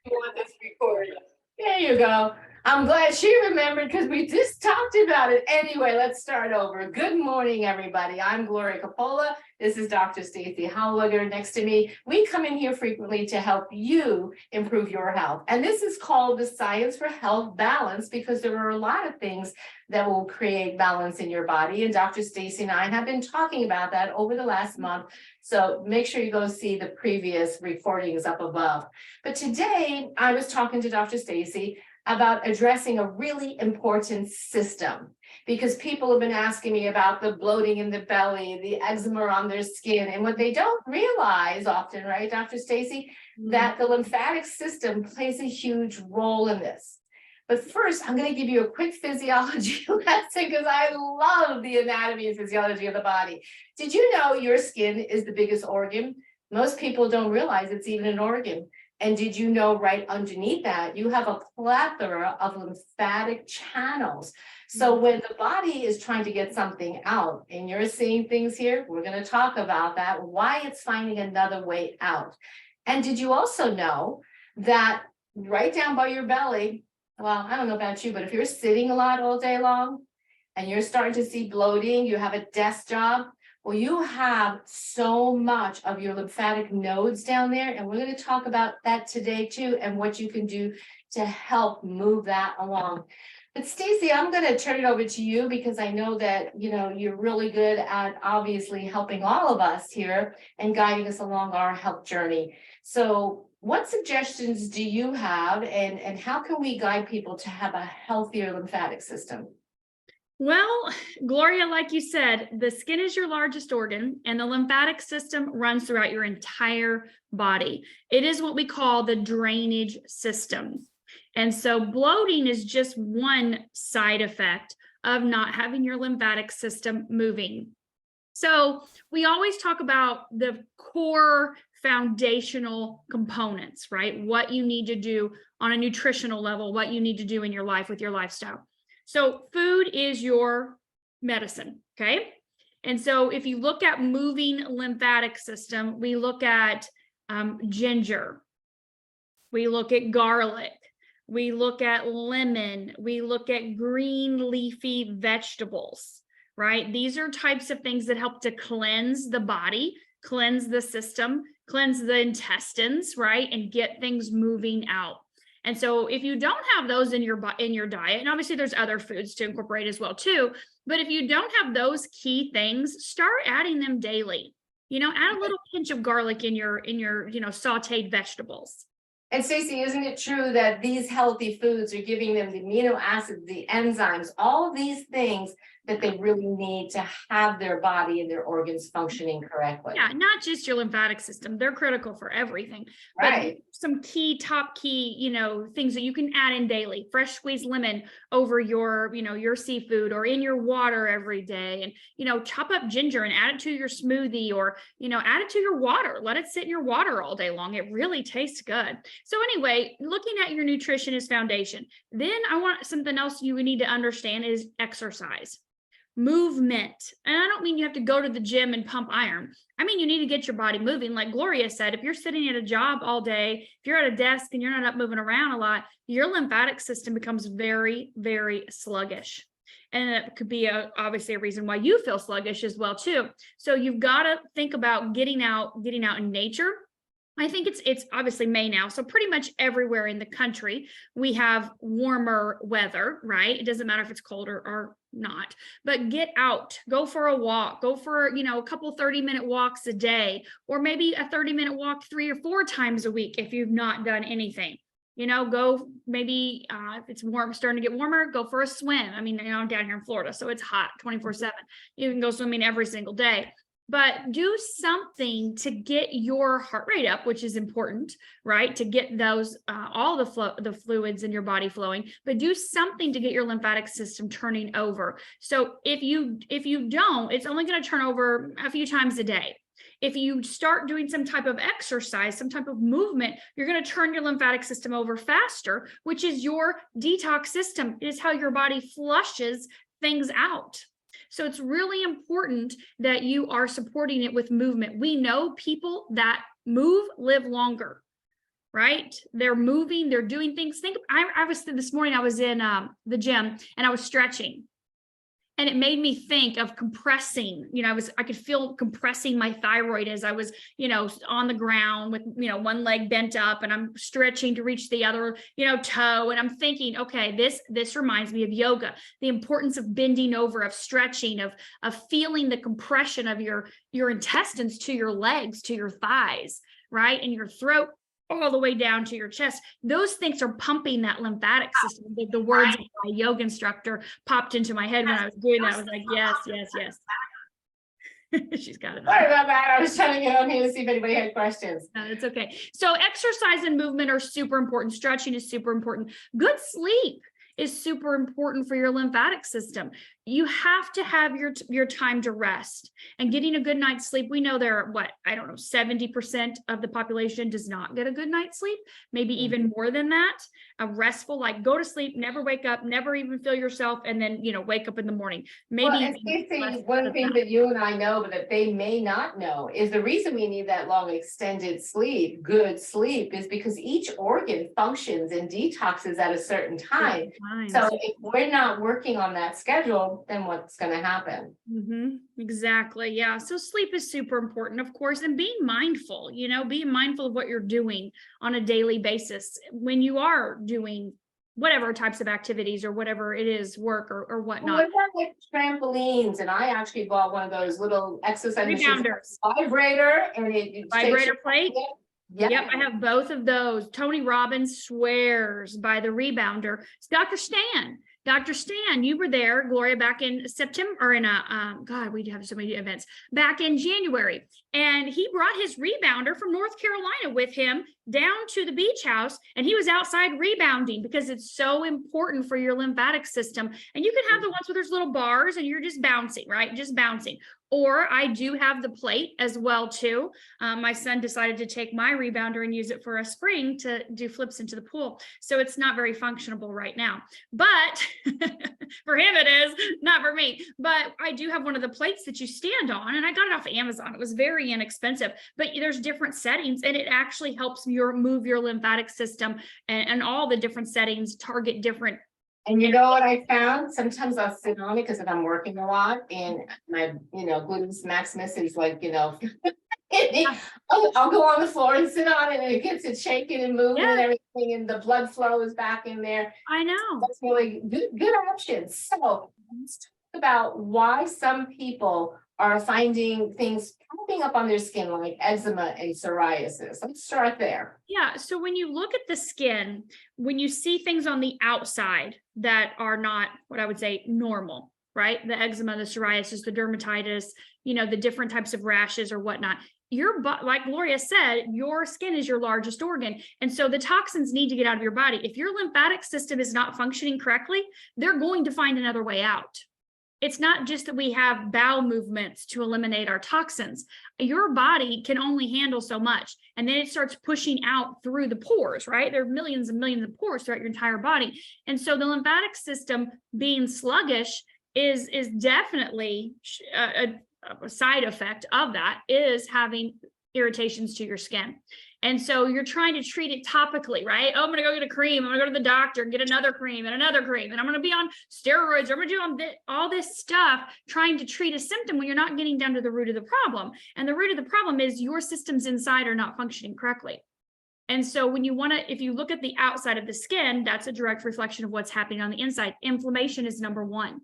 You want this recorded. There you go. I'm glad she remembered because we just talked about it. Anyway, let's start over. Good morning, everybody. I'm Gloria Coppola. This is Dr. Stacy Howliger next to me. We come in here frequently to help you improve your health. And this is called the Science for Health Balance because there are a lot of things that will create balance in your body. And Dr. Stacy and I have been talking about that over the last month. So make sure you go see the previous recordings up above. But today I was talking to Dr. Stacy about addressing a really important system because people have been asking me about the bloating in the belly, the eczema on their skin, and what they don't realize often, right, Dr. Stacy, that the lymphatic system plays a huge role in this. But first, I'm going to give you a quick physiology lesson because I love the anatomy and physiology of the body. Did you know your skin is the biggest organ? Most people don't realize it's even an organ. And did you know right underneath that, you have a plethora of lymphatic channels. So when the body is trying to get something out, and you're seeing things here, we're going to talk about that, why it's finding another way out. And did you also know that right down by your belly, well, I don't know about you, but if you're sitting a lot all day long and you're starting to see bloating, you have a desk job, well, you have so much of your lymphatic nodes down there, and we're going to talk about that today too, and what you can do to help move that along. But Stacy, I'm going to turn it over to you because I know that you're really good at obviously helping all of us here and guiding us along our health journey. So what suggestions do you have, and how can we guide people to have a healthier lymphatic system? Well, Gloria, like you said, the skin is your largest organ and the lymphatic system runs throughout your entire body. It is what we call the drainage system. And so bloating is just one side effect of not having your lymphatic system moving. So we always talk about the core foundational components, right? What you need to do on a nutritional level, what you need to do in your life with your lifestyle. So food is your medicine, okay? And so if you look at moving lymphatic system, we look at ginger, we look at garlic, we look at lemon, we look at green leafy vegetables, right? These are types of things that help to cleanse the body, cleanse the system, cleanse the intestines, right? And get things moving out. And so if you don't have those in your diet, and obviously there's other foods to incorporate as well too, but if you don't have those key things, start adding them daily. Add a little pinch of garlic in your sauteed vegetables. And Stacey, isn't it true that these healthy foods are giving them the amino acids, the enzymes, all of these things that they really need to have their body and their organs functioning correctly? Yeah, not just your lymphatic system. They're critical for everything. Right. But some top key, things that you can add in daily. Fresh squeezed lemon over your, your seafood or in your water every day. And, chop up ginger and add it to your smoothie or, add it to your water. Let it sit in your water all day long. It really tastes good. So anyway, looking at your nutrition is foundation. Then I want something else you need to understand is exercise. Movement. And I don't mean you have to go to the gym and pump iron. I mean, you need to get your body moving. Like Gloria said, if you're sitting at a job all day, if you're at a desk and you're not up moving around a lot, your lymphatic system becomes very, very sluggish. And it could be obviously a reason why you feel sluggish as well too. So you've got to think about getting out in nature. I think it's obviously May now, so pretty much everywhere in the country we have warmer weather, right? It doesn't matter if it's colder or not, but get out, go for a walk, go for a couple 30-minute walks a day, or maybe a 30-minute walk 3 or 4 times a week if you've not done anything. Go maybe if it's starting to get warmer, go for a swim. I mean, I'm down here in Florida, so it's hot 24/7. You can go swimming every single day. But do something to get your heart rate up, which is important, right? To get those all the fluids in your body flowing, but do something to get your lymphatic system turning over. So if you don't, it's only going to turn over a few times a day. If you start doing some type of exercise, some type of movement, you're going to turn your lymphatic system over faster, which is your detox system. It is how your body flushes things out. So it's really important that you are supporting it with movement. We know people that move live longer. right? They're moving, they're doing things. I was this morning, I was in the gym and I was stretching. And it made me think of compressing, I could feel compressing my thyroid as I was, on the ground with, one leg bent up, and I'm stretching to reach the other, toe. And I'm thinking, okay, this reminds me of yoga, the importance of bending over, of stretching, of feeling the compression of your intestines to your legs, to your thighs, right? And your throat all the way down to your chest. Those things are pumping that lymphatic system. The words of my yoga instructor popped into my head when I was doing that. I was like, yes, yes, yes. She's got it. Sorry about that. I was trying to get on here to see if anybody had questions. No, it's okay. So exercise and movement are super important. Stretching is super important. Good sleep is super important for your lymphatic system. You have to have your time to rest, and getting a good night's sleep. We know there are 70% of the population does not get a good night's sleep, maybe even more than that. A restful, like go to sleep, never wake up, never even feel yourself, and then wake up in the morning. Maybe one thing that you and I know, but that they may not know, is the reason we need that long extended sleep, good sleep, is because each organ functions and detoxes at a certain time. So if we're not working on that schedule, then what's going to happen? Exactly. Yeah. So sleep is super important, of course, and being mindful, being mindful of what you're doing on a daily basis when you are doing whatever types of activities or whatever it is, work or whatnot. Well, what about like trampolines? And I actually bought one of those little exercise machines, vibrator, and it vibrator plate. Yeah. Yep, I have both of those. Tony Robbins swears by the rebounder. It's Dr. Stan. Dr. Stan, you were there, Gloria, back in September, or in God, we have so many events, back in January. And he brought his rebounder from North Carolina with him down to the beach house, and he was outside rebounding because it's so important for your lymphatic system. And you can have the ones where there's little bars and you're just bouncing, right? Just bouncing. Or I do have the plate as well too. My son decided to take my rebounder and use it for a spring to do flips into the pool. So it's not very functionable right now, but for him it is, not for me. But I do have one of the plates that you stand on, and I got it off of Amazon. It was very inexpensive, but there's different settings, and it actually helps move your lymphatic system, and all the different settings target different. And you know what I found? Sometimes I'll sit on it because if I'm working a lot and my, gluteus maximus is like, I'll go on the floor and sit on it, and it gets it shaking and moving and everything, and the blood flow is back in there. I know. That's really good options. So let's talk about why some people are finding things popping up on their skin, like eczema and psoriasis. Let's start there. Yeah. So when you look at the skin, when you see things on the outside that are not what I would say normal, right? The eczema, the psoriasis, the dermatitis, the different types of rashes or whatnot. Like Gloria said, your skin is your largest organ. And so the toxins need to get out of your body. If your lymphatic system is not functioning correctly, they're going to find another way out. It's not just that we have bowel movements to eliminate our toxins. Your body can only handle so much. And then it starts pushing out through the pores, right? There are millions and millions of pores throughout your entire body. And so the lymphatic system being sluggish is definitely a side effect of that, is having irritations to your skin. And so you're trying to treat it topically, right? Oh, I'm going to go get a cream. I'm going to go to the doctor and get another cream and another cream. And I'm going to be on steroids. I'm going to do all this stuff trying to treat a symptom when you're not getting down to the root of the problem. And the root of the problem is your systems inside are not functioning correctly. And so when if you look at the outside of the skin, that's a direct reflection of what's happening on the inside. Inflammation is number one.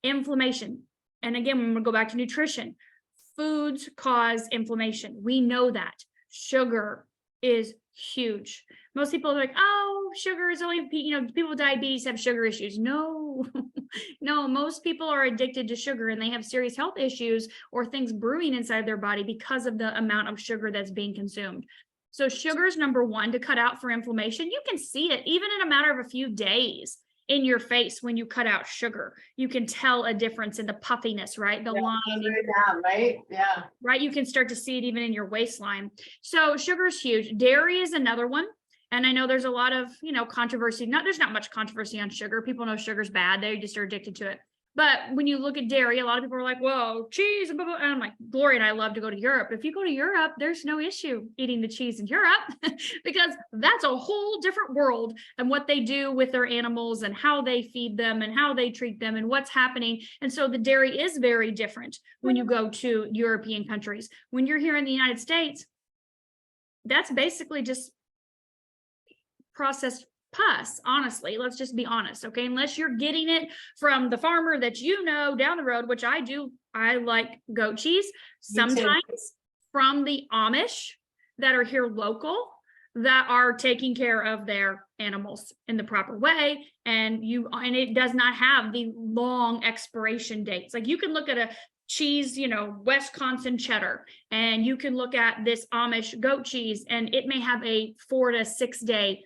Inflammation. And again, I'm going to go back to nutrition. Foods cause inflammation. We know that. Sugar is huge. Most people are like, oh, sugar is only, people with diabetes have sugar issues. No, most people are addicted to sugar, and they have serious health issues or things brewing inside their body because of the amount of sugar that's being consumed. So sugar is number one to cut out for inflammation. You can see it even in a matter of a few days in your face. When you cut out sugar, you can tell a difference in the puffiness, right? The line, right? Yeah. Right. You can start to see it even in your waistline. So sugar is huge. Dairy is another one. And I know there's a lot of, controversy. There's not much controversy on sugar. People know sugar's bad. They just are addicted to it. But when you look at dairy, a lot of people are like, whoa, cheese, and blah, blah. And I'm like, Gloria and I love to go to Europe. If you go to Europe, there's no issue eating the cheese in Europe because that's a whole different world and what they do with their animals and how they feed them and how they treat them and what's happening. And so the dairy is very different when you go to European countries. When you're here in the United States, that's basically just processed pus, honestly. Let's just be honest, okay? Unless you're getting it from the farmer that you know down the road, which I do. I like goat cheese. Sometimes from the Amish that are here local that are taking care of their animals in the proper way, and it does not have the long expiration dates. Like you can look at a cheese, Wisconsin cheddar, and you can look at this Amish goat cheese, and it may have a 4 to 6 day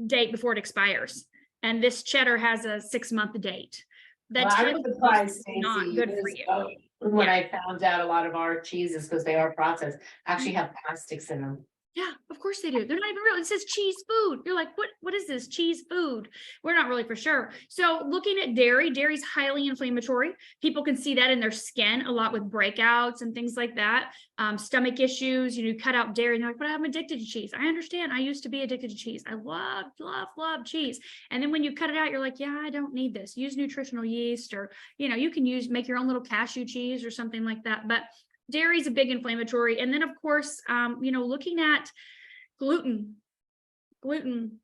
date before it expires, and this cheddar has a 6-month date. That's I was surprised, Stacey, not good for you. When I found out a lot of our cheeses, because they are processed, actually have plastics in them. Yeah, of course they do. They're not even real. It says cheese food. You're like, what is this? Cheese food? We're not really for sure. So looking at dairy's highly inflammatory. People can see that in their skin a lot with breakouts and things like that. Stomach issues, you cut out dairy and they're like, but I'm addicted to cheese. I understand. I used to be addicted to cheese. I love cheese. And then when you cut it out, you're like, yeah, I don't need this. Use nutritional yeast, or, you can make your own little cashew cheese or something like that. But dairy is a big inflammatory. And then of course, looking at gluten, and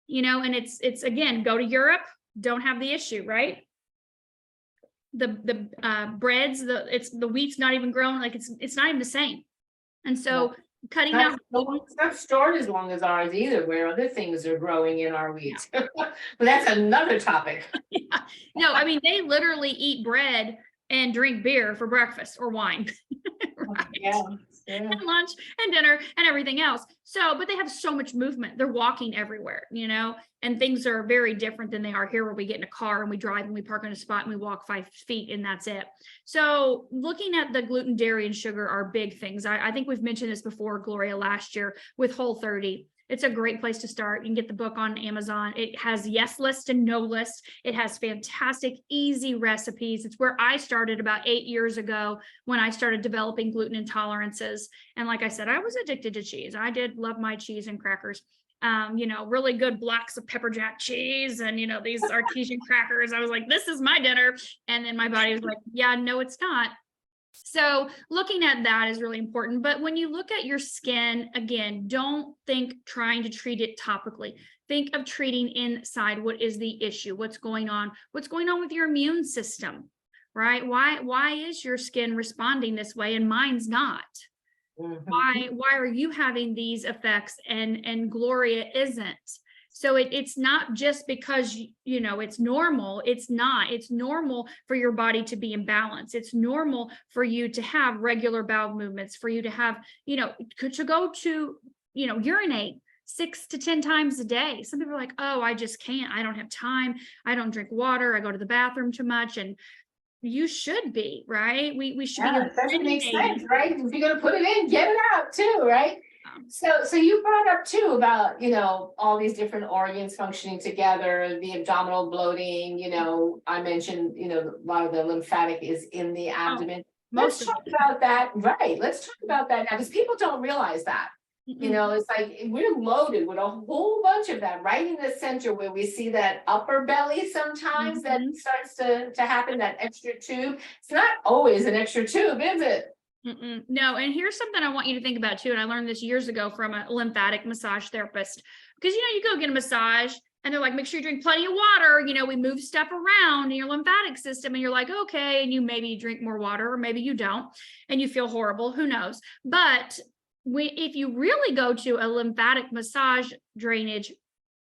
it's again, go to Europe, don't have the issue, right? The breads, the wheat's not even grown, like it's not even the same. And so cutting out, it's not stored as long as ours either, where other things are growing in our wheat. But that's another topic. Yeah. No, I mean, they literally eat bread and drink beer for breakfast or wine. Right? Yeah. And lunch and dinner and everything else. So, but they have so much movement. They're walking everywhere, and things are very different than they are here, where we get in a car and we drive and we park on a spot and we walk 5 feet and that's it. So looking at the gluten, dairy, and sugar are big things. I think we've mentioned this before, Gloria, last year with Whole30. It's a great place to start. You can get the book on Amazon. It has yes list and no list. It has fantastic, easy recipes. It's where I started about 8 years ago when I started developing gluten intolerances. And like I said, I was addicted to cheese. I did love my cheese and crackers. Really good blocks of pepper jack cheese and, these artesian crackers. I was like, this is my dinner. And then my body was like, yeah, no, it's not. So looking at that is really important. But when you look at your skin, again, don't think trying to treat it topically. Think of treating inside. What is the issue? What's going on? What's going on with your immune system, right? Why is your skin responding this way and mine's not? Mm-hmm. Why are you having these effects and Gloria isn't? So it's not just because, it's normal. It's not. It's normal for your body to be in balance. It's normal for you to have regular bowel movements, for you to have, to go to, urinate 6 to 10 times a day. Some people are like, oh, I just can't. I don't have time. I don't drink water. I go to the bathroom too much. And you should be, right? We should be. That doesn't make sense, right? If you're going to put it in, get it out too, right? So you brought up too about, all these different organs functioning together, the abdominal bloating, I mentioned, a lot of the lymphatic is in the abdomen. Let's talk about that. Right. Let's talk about that now, because people don't realize that. Mm-hmm. It's like we're loaded with a whole bunch of that right in the center where we see that upper belly sometimes that starts to happen, that extra tube. It's not always an extra tube, is it? No, and here's something I want you to think about too. And I learned this years ago from a lymphatic massage therapist, because you go get a massage and they're like, make sure you drink plenty of water. We move stuff around in your lymphatic system, and you're like, okay, and you maybe drink more water, or maybe you don't, and you feel horrible. Who knows? But if you really go to a lymphatic massage drainage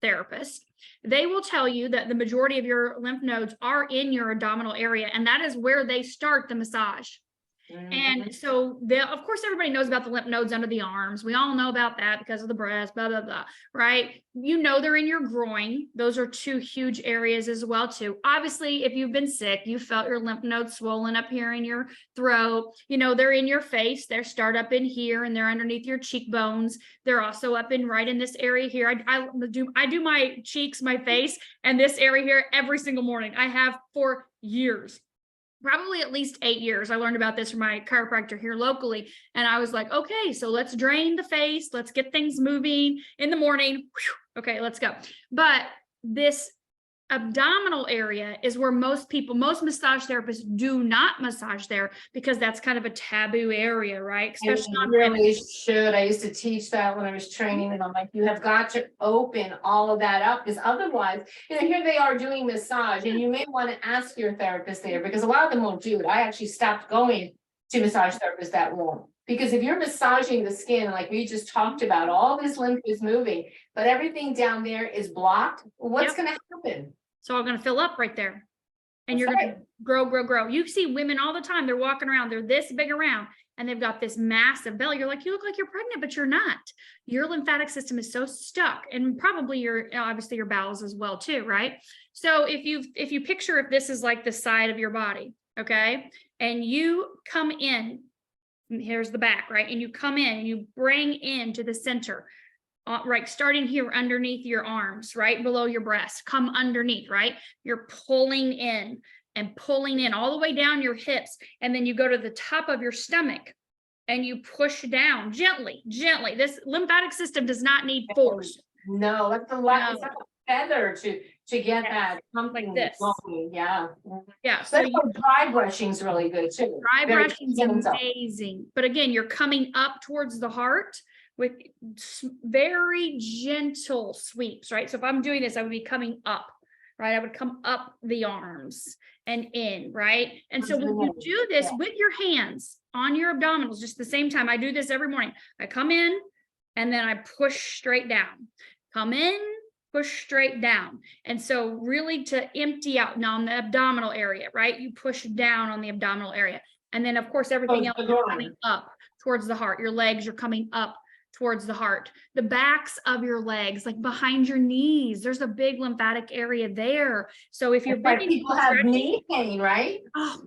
therapist, they will tell you that the majority of your lymph nodes are in your abdominal area, and that is where they start the massage. And so of course, everybody knows about the lymph nodes under the arms. We all know about that because of the breast, blah, blah, blah, right? They're in your groin. Those are 2 huge areas as well too. Obviously, if you've been sick, you felt your lymph nodes swollen up here in your throat. They're in your face. They start up in here and they're underneath your cheekbones. They're also up right in this area here. I do my cheeks, my face, and this area here every single morning. I have for years. Probably at least 8 years. I learned about this from my chiropractor here locally. And I was like, okay, so let's drain the face. Let's get things moving in the morning. Whew, okay, let's go. But this abdominal area is where most massage therapists do not massage there because that's kind of a taboo area, right? Especially on women. Really should. I used to teach that when I was training, and I'm like, you have got to open all of that up, because otherwise, here they are doing massage, and you may want to ask your therapist there, because a lot of them won't do it. I actually stopped going to massage therapists that won't. Because if you're massaging the skin, like we just talked about, all this lymph is moving, but everything down there is blocked, what's going to happen? So I'm going to fill up right there, and you're going to grow. You see women all the time. They're walking around. They're this big around, and they've got this massive belly. You're like, you look like you're pregnant, but you're not. Your lymphatic system is so stuck, and probably obviously your bowels as well too, right? So if you picture if this is like the side of your body, okay, and you come in, and here's the back, right? And you come in and you bring into the center. Right, starting here underneath your arms, right below your breast, come underneath, right? You're pulling in and pulling in all the way down your hips. And then you go to the top of your stomach and you push down gently. This lymphatic system does not need force. No, that's a lot. It's like a feather to get that something like this. Going. Yeah. Yeah. So dry brushing is really good too. Dry brushing is amazing. But again, you're coming up towards the heart with very gentle sweeps, right? So if I'm doing this, I would be coming up, right? I would come up the arms and in, right? And so when you do this with your hands on your abdominals, just the same time, I do this every morning. I come in and then I push straight down. Come in, push straight down. And so really to empty out now on the abdominal area, right? You push down on the abdominal area. And then of course, everything else is coming up towards the heart. Your legs are coming up towards the heart, the backs of your legs, like behind your knees. There's a big lymphatic area there. So if you're people have knee pain, right? Oh,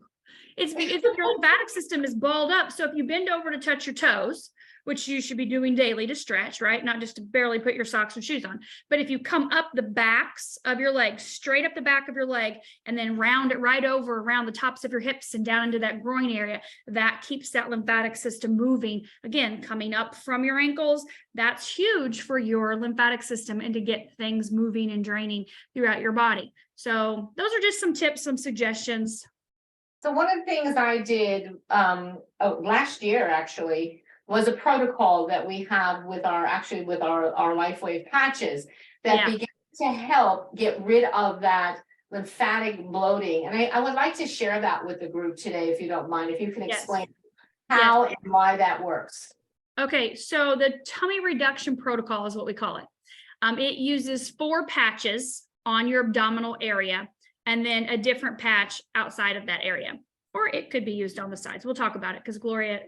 it's because your lymphatic system is balled up. So if you bend over to touch your toes, which you should be doing daily to stretch, right? Not just to barely put your socks and shoes on. But if you come up the backs of your legs, straight up the back of your leg, and then round it right over around the tops of your hips and down into that groin area, that keeps that lymphatic system moving. Again, coming up from your ankles, that's huge for your lymphatic system and to get things moving and draining throughout your body. So those are just some tips, some suggestions. So one of the things I did last year, actually, was a protocol that we have with our LifeWave patches that begin to help get rid of that lymphatic bloating. And I would like to share that with the group today, if you don't mind, if you can explain how and why that works. Okay, so the tummy reduction protocol is what we call it. It uses 4 patches on your abdominal area and then a different patch outside of that area, or it could be used on the sides. We'll talk about it because Gloria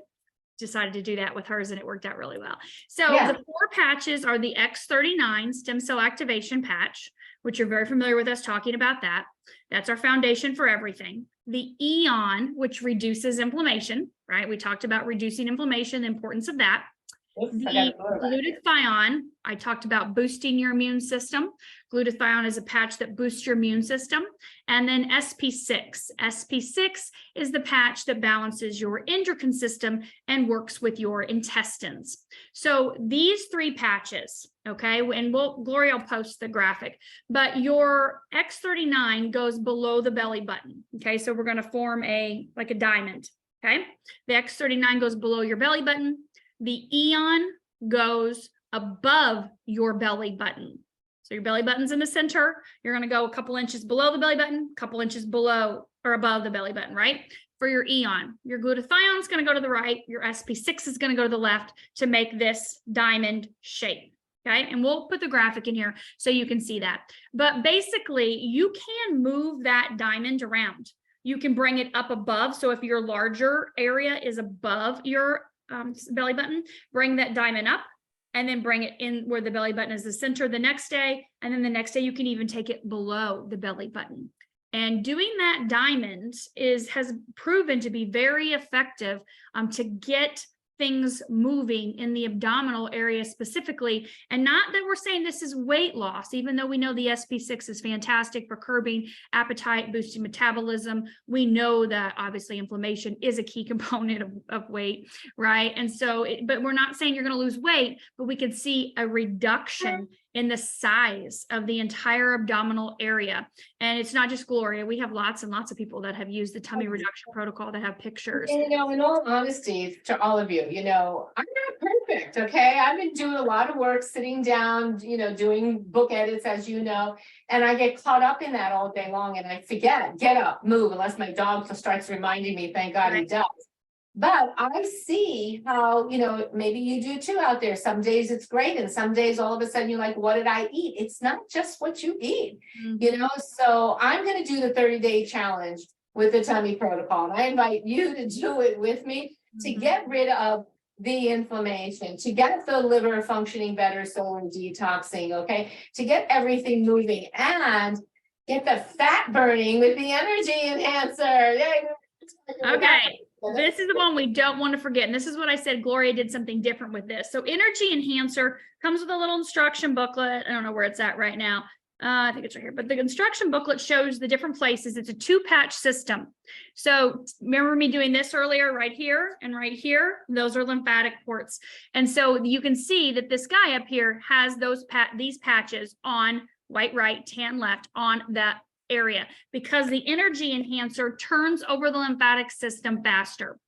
decided to do that with hers and it worked out really well. So the 4 patches are the X39 stem cell activation patch, which you're very familiar with us talking about that. That's our foundation for everything. The Eon, which reduces inflammation, right? We talked about reducing inflammation, the importance of that. The glutathione, I talked about boosting your immune system. Glutathione is a patch that boosts your immune system. And then SP6. SP6 is the patch that balances your endocrine system and works with your intestines. So these 3 patches, okay, and Gloria will post the graphic, but your X39 goes below the belly button. Okay, so we're going to form like a diamond. Okay, the X39 goes below your belly button. The Eon goes above your belly button. So your belly button's in the center. You're going to go a couple inches below the belly button, a couple inches below or above the belly button, right? For your Eon, your glutathione is going to go to the right. Your SP6 is going to go to the left to make this diamond shape. Okay. And we'll put the graphic in here so you can see that. But basically you can move that diamond around. You can bring it up above. So if your larger area is above your belly button, bring that diamond up and then bring it in where the belly button is the center the next day. And then the next day you can even take it below the belly button. And doing that diamond has proven to be very effective to get things moving in the abdominal area specifically. And not that we're saying this is weight loss, even though we know the SP6 is fantastic for curbing appetite, boosting metabolism. We know that obviously inflammation is a key component of weight, right? And so, but we're not saying you're going to lose weight, but we can see a reduction in the size of the entire abdominal area. And it's not just Gloria. We have lots and lots of people that have used the tummy reduction protocol that have pictures. And, in all honesty, to all of you, I'm not perfect, okay? I've been doing a lot of work, sitting down, doing book edits, as you know, and I get caught up in that all day long, and I forget, get up, move, unless my dog starts reminding me, thank God he does. But I see how, maybe you do too out there. Some days it's great, and some days all of a sudden you're like, what did I eat? It's not just what you eat, So I'm going to do the 30-day challenge with the tummy protocol. And I invite you to do it with me to get rid of the inflammation, to get the liver functioning better, so we're detoxing, okay? To get everything moving and get the fat burning with the energy enhancer. Okay. This is the one we don't want to forget. And this is what I said, Gloria did something different with this. So energy enhancer comes with a little instruction booklet. I don't know where it's at right now. I think it's right here, but the instruction booklet shows the different places. It's a 2-patch system. So remember me doing this earlier, right here and right here, those are lymphatic ports. And so you can see that this guy up here has these patches on white right, tan left on that area, because the energy enhancer turns over the lymphatic system faster.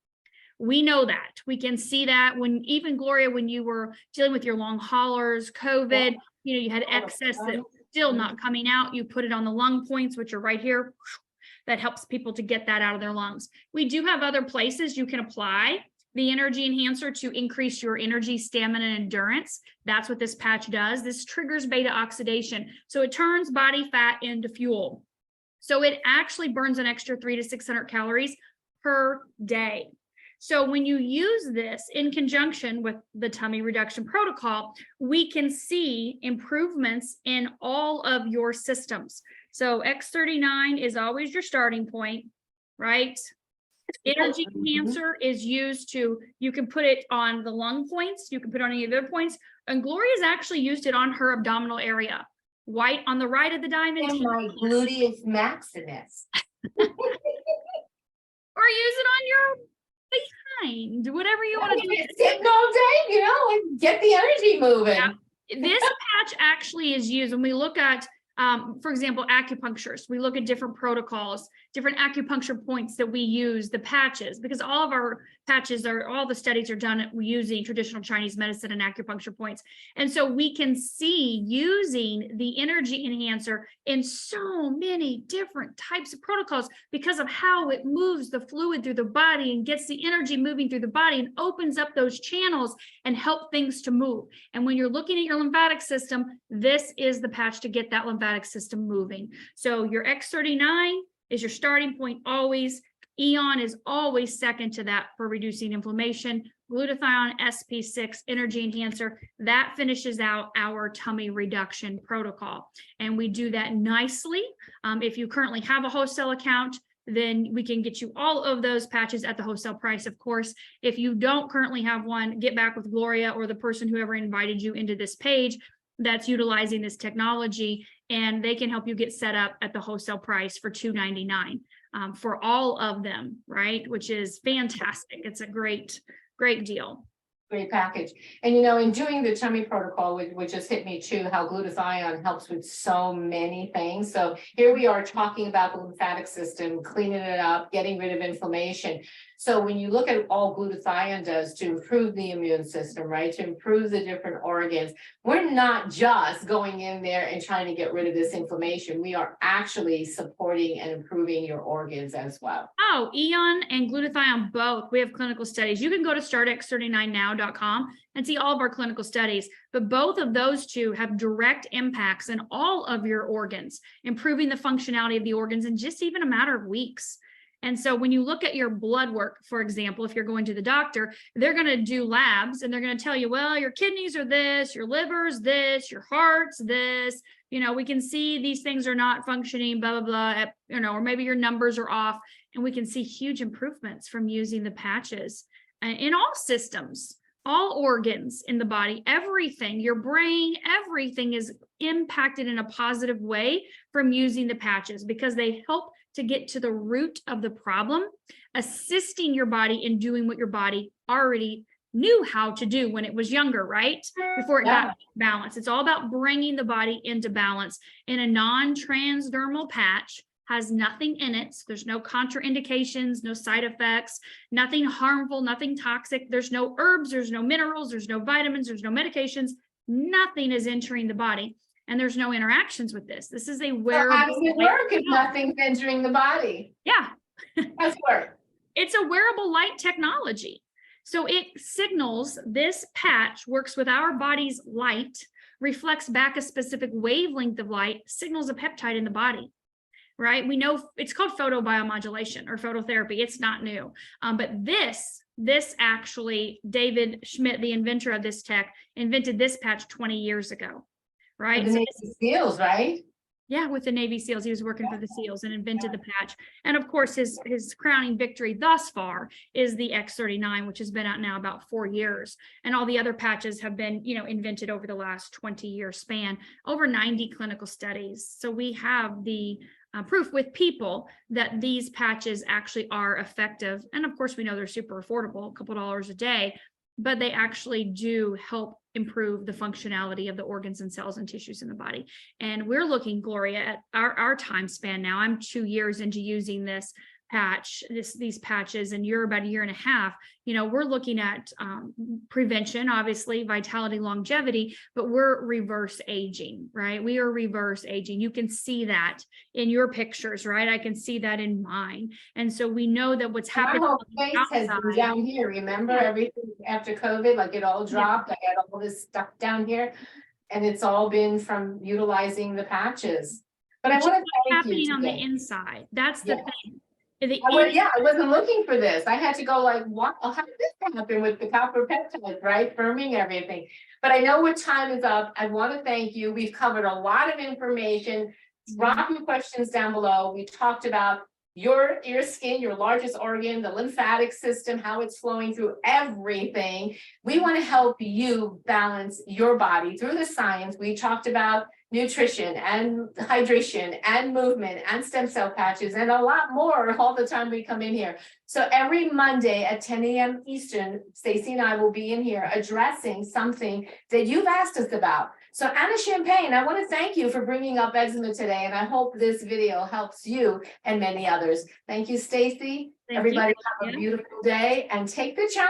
We know that. We can see that when even Gloria, when you were dealing with your long haulers, COVID, you had excess that still not coming out. You put it on the lung points, which are right here. That helps people to get that out of their lungs. We do have other places you can apply the energy enhancer to increase your energy, stamina, and endurance. That's what this patch does. This triggers beta oxidation. So it turns body fat into fuel. So it actually burns an extra 300 to 600 calories per day. So when you use this in conjunction with the tummy reduction protocol, we can see improvements in all of your systems. So X39 is always your starting point, right? Energy enhancer is used to, you can put it on the lung points, you can put it on any other points, and Gloria's actually used it on her abdominal area. White on the right of the diamond. And my gluteus maximus. Or use it on your behind, whatever you want to do. Sitting all day, and get the energy moving. Yeah. This patch actually is used when we look at, for example, acupuncturists. We look at different protocols, different acupuncture points that we use, the patches, because all of our patches all the studies are done using traditional Chinese medicine and acupuncture points. And so we can see using the energy enhancer in so many different types of protocols because of how it moves the fluid through the body and gets the energy moving through the body and opens up those channels and help things to move. And when you're looking at your lymphatic system, this is the patch to get that lymphatic system moving. So your X39 is your starting point always. Eon is always second to that for reducing inflammation. Glutathione, SP6, energy enhancer, that finishes out our tummy reduction protocol. And we do that nicely. If you currently have a wholesale account, then we can get you all of those patches at the wholesale price, of course. If you don't currently have one, get back with Gloria or the person whoever invited you into this page that's utilizing this technology, and they can help you get set up at the wholesale price for $299 for all of them, right? Which is fantastic. It's a great deal. Great package. And in doing the tummy protocol, which just hit me too, how glutathione helps with so many things. So here we are talking about the lymphatic system, cleaning it up, getting rid of inflammation. So when you look at all glutathione does to improve the immune system, right, to improve the different organs, we're not just going in there and trying to get rid of this inflammation. We are actually supporting and improving your organs as well. Oh, Eon and glutathione both. We have clinical studies. You can go to startx39now.com and see all of our clinical studies, but both of those two have direct impacts in all of your organs, improving the functionality of the organs in just even a matter of weeks. And so when you look at your blood work, for example, if you're going to the doctor, they're going to do labs and they're going to tell you, well, your kidneys are this, your liver's this, your heart's this, we can see these things are not functioning, blah, blah, blah, or maybe your numbers are off, and we can see huge improvements from using the patches. in all systems, all organs in the body, everything, your brain, everything is impacted in a positive way from using the patches, because they help to get to the root of the problem, assisting your body in doing what your body already knew how to do when it was younger, right? Before it got balanced. It's all about bringing the body into balance. In a non-transdermal patch, has nothing in it. So there's no contraindications, no side effects, nothing harmful, nothing toxic. There's no herbs, there's no minerals, there's no vitamins, there's no medications. Nothing is entering the body, and there's no interactions with this. This is a wearable. How does it work if nothing's entering the body? Yeah. How's it work? It's a wearable light technology. So it signals, this patch works with our body's light, reflects back a specific wavelength of light, signals a peptide in the body, right? We know it's called photobiomodulation or phototherapy. It's not new. But this actually, David Schmidt, the inventor of this tech, invented this patch 20 years ago, right? The Navy SEALs, right? Yeah, with the Navy SEALs. He was working for the SEALs and invented the patch. And of course, his crowning victory thus far is the X39, which has been out now about 4 years. And all the other patches have been, invented over the last 20-year span, over 90 clinical studies. So we have the proof with people that these patches actually are effective. And of course, we know they're super affordable, a couple dollars a day, but they actually do help improve the functionality of the organs and cells and tissues in the body. And we're looking, Gloria, at our time span now. I'm 2 years into using this patch, these patches, and you're about 1.5 years. We're looking at prevention, obviously, vitality, longevity, but we're reverse aging, right? We are reverse aging. You can see that in your pictures, right? I can see that in mine. And so we know that what's happening. My whole face has been down here. Remember everything after COVID, like it all dropped. I had all this stuff down here, and it's all been from utilizing the patches. But I want to thank you. Happening on the inside. That's the thing. I wasn't looking for this. I had to go like, what? How did this happen with the copper peptides, right? Firming everything. But I know what time is up. I want to thank you. We've covered a lot of information. Drop your questions down below. We talked about your skin, your largest organ, the lymphatic system, how it's flowing through everything. We want to help you balance your body through the science. We talked about nutrition and hydration and movement and stem cell patches and a lot more all the time we come in here. So every Monday at 10 a.m. Eastern, Stacey and I will be in here addressing something that you've asked us about. So Anna Champagne, I want to thank you for bringing up eczema today, and I hope this video helps you and many others. Thank you, Stacey. Everybody have a beautiful day and take the challenge.